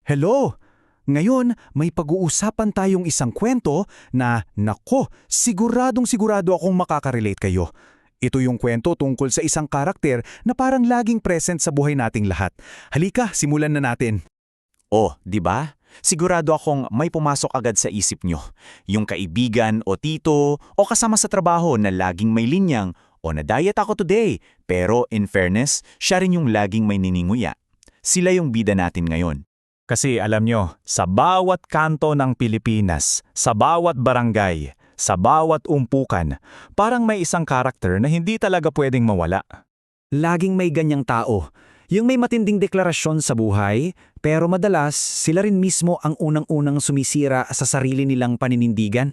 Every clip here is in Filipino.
Hello! Ngayon, may pag-uusapan tayong isang kwento na, nako, siguradong-sigurado akong makakarelate kayo. Ito yung kwento tungkol sa isang karakter na parang laging present sa buhay nating lahat. Halika, simulan na natin. Oh, di ba? Sigurado akong may pumasok agad sa isip nyo. Yung kaibigan o tito o kasama sa trabaho na laging may linyang, o na-diet ako today, pero in fairness, siya rin yung laging may nininguya. Sila yung bida natin ngayon. Kasi alam nyo, sa bawat kanto ng Pilipinas, sa bawat barangay, sa bawat umpukan, parang may isang karakter na hindi talaga pwedeng mawala. Laging may ganyang tao. Yung may matinding deklarasyon sa buhay, pero madalas sila rin mismo ang unang-unang sumisira sa sarili nilang paninindigan.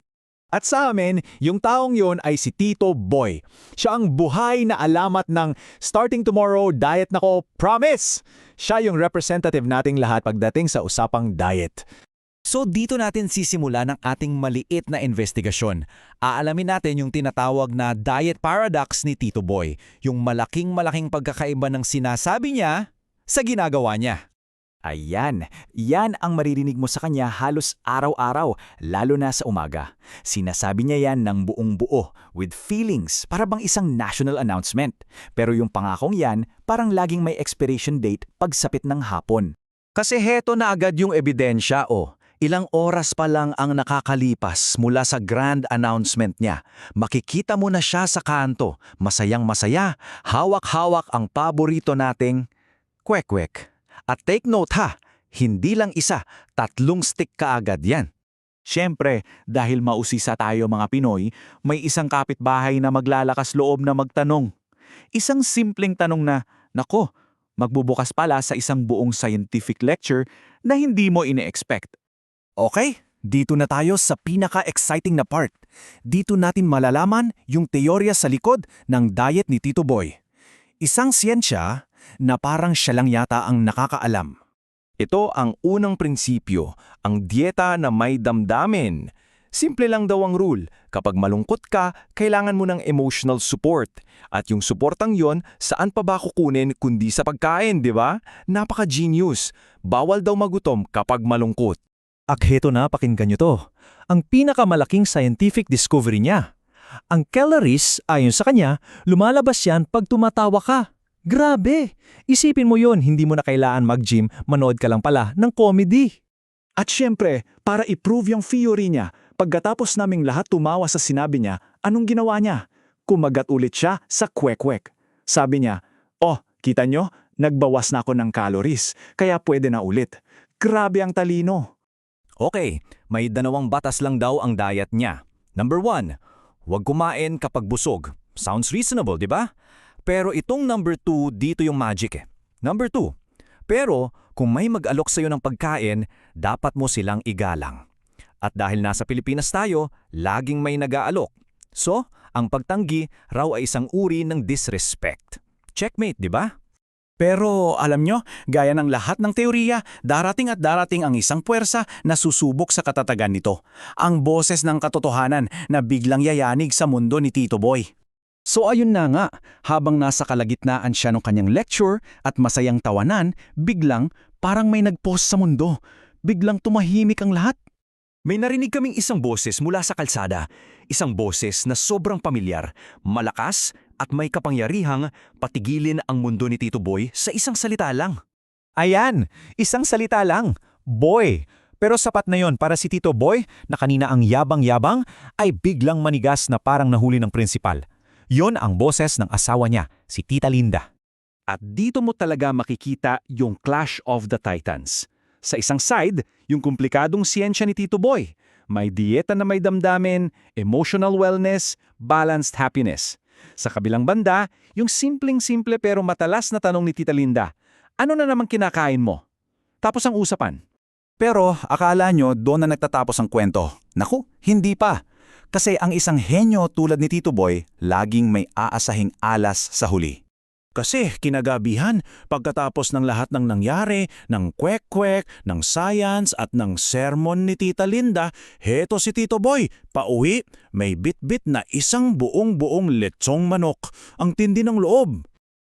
At sa amin, yung taong yon ay si Tito Boy. Siya ang buhay na alamat ng starting tomorrow, diet na ko, promise! Siya yung representative nating lahat pagdating sa usapang diet. So dito natin sisimula ng ating maliit na investigasyon. Aalamin natin yung tinatawag na diet paradox ni Tito Boy, yung malaking pagkakaiba ng sinasabi niya sa ginagawa niya. Ayan, yan ang maririnig mo sa kanya halos araw-araw, lalo na sa umaga. Sinasabi niya yan ng buong buo, with feelings, para bang isang national announcement. Pero yung pangakong yan, parang laging may expiration date pagsapit ng hapon. Kasi heto na agad yung ebidensya Ilang oras pa lang ang nakakalipas mula sa grand announcement niya. Makikita mo na siya sa kanto, masayang-masaya, hawak-hawak ang paborito nating kwek-kwek. At take note ha, hindi lang isa, 3 stick kaagad yan. Siyempre, dahil mausisa tayo mga Pinoy, may isang kapitbahay na maglalakas loob na magtanong. Isang simpleng tanong na, nako, magbubukas pala sa isang buong scientific lecture na hindi mo ine-expect. Okay, dito na tayo sa pinaka-exciting na part. Dito natin malalaman yung teorya sa likod ng diet ni Tito Boy. Isang siyensya na parang siya lang yata ang nakakaalam. Ito ang unang prinsipyo, ang dieta na may damdamin. Simple lang daw ang rule, kapag malungkot ka, kailangan mo ng emotional support. At yung supportang yon, saan pa ba kukunin kundi sa pagkain, di ba? Napaka-genius. Bawal daw magutom kapag malungkot. Heto na, pakinggan nyo to. Ang pinakamalaking scientific discovery niya. Ang calories, ayon sa kanya, lumalabas yan pag tumatawa ka. Grabe! Isipin mo yon, hindi mo na kailangan mag-gym, manood ka lang pala ng comedy. At syempre, para i-prove yung theory niya, pagkatapos naming lahat tumawa sa sinabi niya, anong ginawa niya? Kumagat ulit siya sa kwek-kwek. Sabi niya, oh, kita nyo? Nagbawas na ako ng calories, kaya pwede na ulit. Grabe ang talino. Okay, may 2 batas lang daw ang diet niya. Number 1, huwag kumain kapag busog. Sounds reasonable, di ba? Pero itong number 2, dito yung magic Number 2, pero kung may mag-alok sa'yo ng pagkain, dapat mo silang igalang. At dahil nasa Pilipinas tayo, laging may nag-aalok. So, ang pagtanggi raw ay isang uri ng disrespect. Checkmate, di ba? Pero alam nyo, gaya ng lahat ng teorya, darating at darating ang isang puwersa na susubok sa katatagan nito. Ang boses ng katotohanan na biglang yayanig sa mundo ni Tito Boy. So ayun na nga, habang nasa kalagitnaan siya ng kanyang lecture at masayang tawanan, biglang parang may nag-post sa mundo. Biglang tumahimik ang lahat. May narinig kaming isang boses mula sa kalsada. Isang boses na sobrang pamilyar, malakas at may kapangyarihang patigilin ang mundo ni Tito Boy sa isang salita lang. Ayan, isang salita lang, boy. Pero sapat na yon para si Tito Boy na kanina ang yabang-yabang ay biglang manigas na parang nahuli ng prinsipal. Yon ang boses ng asawa niya, si Tita Linda. At dito mo talaga makikita yung Clash of the Titans. Sa isang side, yung komplikadong siyensya ni Tito Boy. May dieta na may damdamin, emotional wellness, balanced happiness. Sa kabilang banda, yung simpleng-simple pero matalas na tanong ni Tita Linda, ano na naman kinakain mo? Tapos ang usapan. Pero akala nyo doon na nagtatapos ang kwento. Naku, hindi pa. Kasi ang isang henyo tulad ni Tito Boy, laging may aasahing alas sa huli. Kasi kinagabihan, pagkatapos ng lahat ng nangyari, ng kwek-kwek, ng science at ng sermon ni Tita Linda, heto si Tito Boy, pauwi, may bit-bit na isang buong-buong lechong manok. Ang tindi ng loob.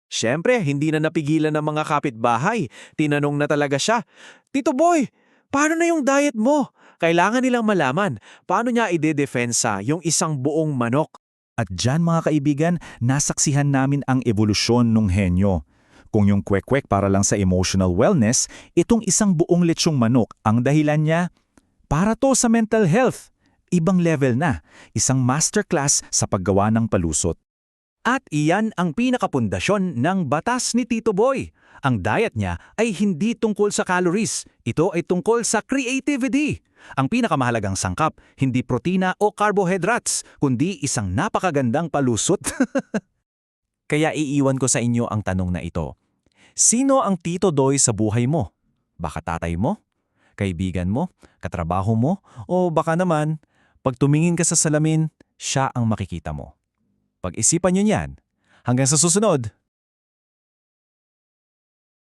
Siyempre, hindi na napigilan ng mga kapitbahay. Tinanong na talaga siya, Tito Boy, paano na yung diet mo? Kailangan nilang malaman paano niya idedefensa yung isang buong manok. At dyan mga kaibigan, nasaksihan namin ang evolusyon ng henyo. Kung yung kwek-kwek para lang sa emotional wellness, itong isang buong letsyong manok ang dahilan niya para to sa mental health. Ibang level na, isang masterclass sa paggawa ng palusot. At iyan ang pinakapundasyon ng batas ni Tito Boy. Ang diet niya ay hindi tungkol sa calories. Ito ay tungkol sa creativity. Ang pinakamahalagang sangkap, hindi protina o carbohydrates, kundi isang napakagandang palusot. Kaya iiwan ko sa inyo ang tanong na ito. Sino ang Tito Doy sa buhay mo? Baka tatay mo? Kaibigan mo? Katrabaho mo? O baka naman, pag tumingin ka sa salamin, siya ang makikita mo. Pag-isipan nyo niyan. Hanggang sa susunod!